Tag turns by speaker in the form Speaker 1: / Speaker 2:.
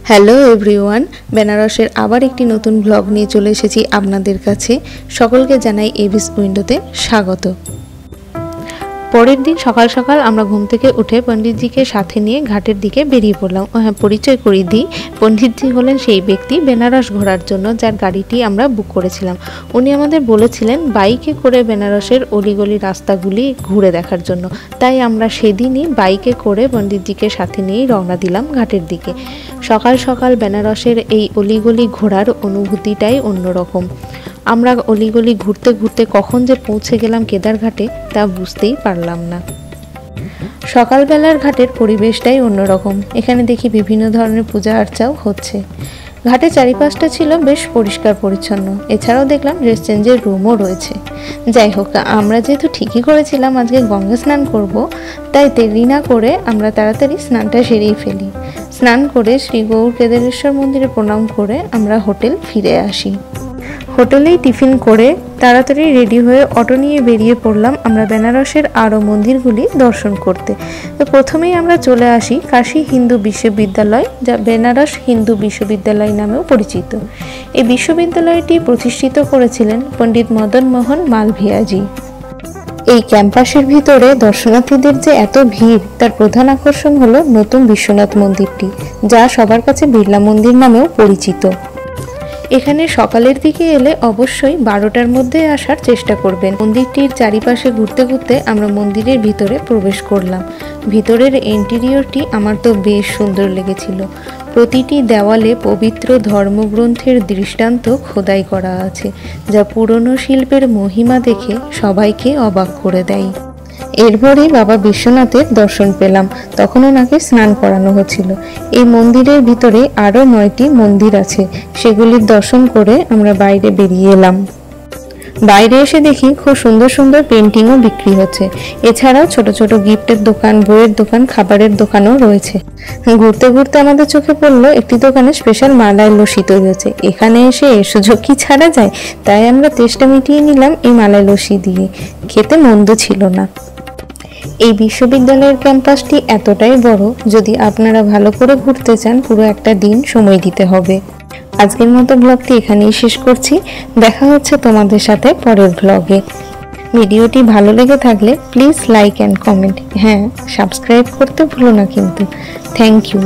Speaker 1: Hello everyone, বেনারসের আবার একটি নতুন ব্লগ নিয়ে চলে এসেছি আপনাদের কাছে। সকলকে জানাই এবিস উইন্ডোতে স্বাগত। পরের দিন সকাল সকাল আমরা ঘুম থেকে উঠে পণ্ডিতজিকে সাথে নিয়ে ঘাটের দিকে বেরিয়ে পড়লাম। ও হ্যাঁ, পরিচয় করিয়ে দিই, পণ্ডিতজি হলেন সেই ব্যক্তি বেনারস ঘোরার জন্য যার গাড়িটি আমরা বুক করেছিলাম। উনি আমাদের বলেছিলেন বাইকে করে বেনারসের অলিগলি রাস্তাগুলি ঘুরে দেখার জন্য, তাই আমরা সেদিনই বাইকে করে পণ্ডিতজিকে সাথে নিয়েই রওনা দিলাম ঘাটের দিকে। সকাল সকাল বেনারসের এই অলিগলি ঘোরার অনুভূতিটাই অন্যরকম। আমরা অলিগলি ঘুরতে ঘুরতে কখন যে পৌঁছে গেলাম কেদারঘাটে তা বুঝতেই পারলাম না। সকালবেলার ঘাটের পরিবেশটাই অন্যরকম। এখানে দেখি বিভিন্ন ধরনের পূজা আর্চাও হচ্ছে। ঘাটের চারিপাশটা ছিল বেশ পরিষ্কার পরিচ্ছন্ন। এছাড়াও দেখলাম ড্রেস চেঞ্জের রুমও রয়েছে। যাই হোক, আমরা যেহেতু ঠিকই করেছিলাম আজকে গঙ্গা স্নান করব, তাই দেরি না করে আমরা তাড়াতাড়ি স্নানটা সেরেই ফেলি। স্নান করে শ্রী গৌর কেদারেশ্বর মন্দিরে প্রণাম করে আমরা হোটেল ফিরে আসি। হোটেলেই টিফিন করে তাড়াতাড়ি রেডি হয়ে অটো নিয়ে বেরিয়ে পড়লাম আমরা বেনারসের আরও মন্দিরগুলি দর্শন করতে। তো প্রথমেই আমরা চলে আসি কাশী হিন্দু বিশ্ববিদ্যালয়, যা বেনারস হিন্দু বিশ্ববিদ্যালয় নামেও পরিচিত। এই বিশ্ববিদ্যালয়টি প্রতিষ্ঠিত করেছিলেন পণ্ডিত মদন মোহন মালভিয়াজি। এই ক্যাম্পাসের ভিতরে দর্শনার্থীদের যে এত ভিড়, তার প্রধান আকর্ষণ হলো নতুন বিশ্বনাথ মন্দিরটি, যা সবার কাছে বিড়লা মন্দির নামেও পরিচিত। এখানে সকালের দিকে এলে অবশ্যই 12টার মধ্যে আসার চেষ্টা করবেন। মন্দিরটির চারিপাশে ঘুরতে ঘুরতে আমরা মন্দিরের ভিতরে প্রবেশ করলাম। ভিতরের ইন্টেরিয়রটি আমার তো বেশ সুন্দর লেগেছিল। প্রতিটি দেওয়ালে পবিত্র ধর্মগ্রন্থের দৃষ্টান্ত খোদাই করা আছে, যা পুরনো শিল্পের মহিমা দেখে সবাইকে অবাক করে দেয়। এরপরে বাবা বিশ্বনাথের দর্শন পেলাম। তখন ওনাকে স্নান করানো হচ্ছিল। এই মন্দিরের ভিতরে আরও 9টি মন্দির আছে, সেগুলির দর্শন করে আমরা বাইরে বেরিয়ে এলাম। বাইরে এসে দেখি খুব সুন্দর সুন্দর পেন্টিংও বিক্রি হচ্ছে। এছাড়াও ছোট ছোট গিফটের দোকান, বইয়ের দোকান, খাবারের দোকানও রয়েছে। ঘুরতে ঘুরতে আমাদের চোখে পড়লো একটি দোকানে স্পেশাল মালাই লস্যি তৈরি হচ্ছে। এখানে এসে এর সুযোগ কি ছাড়া যায়, তাই আমরা তেষ্টা মিটিয়ে নিলাম এই মালাই লস্যি দিয়ে। খেতে মন্দ ছিল না। এই বিশ্ববিদ্যালয়ের ক্যাম্পাসটি এতটাই বড়, যদি আপনারা ভালো করে ঘুরতে চান পুরো একটা দিন সময় দিতে হবে। আজকের মতো ব্লগটি এখানেই শেষ করছি। দেখা হচ্ছে তোমাদের সাথে পরের ব্লগে। ভিডিওটি ভালো লেগে থাকলে প্লিজ লাইক অ্যান্ড কমেন্ট। হ্যাঁ, সাবস্ক্রাইব করতে ভুলো না কিন্তু। Thank you.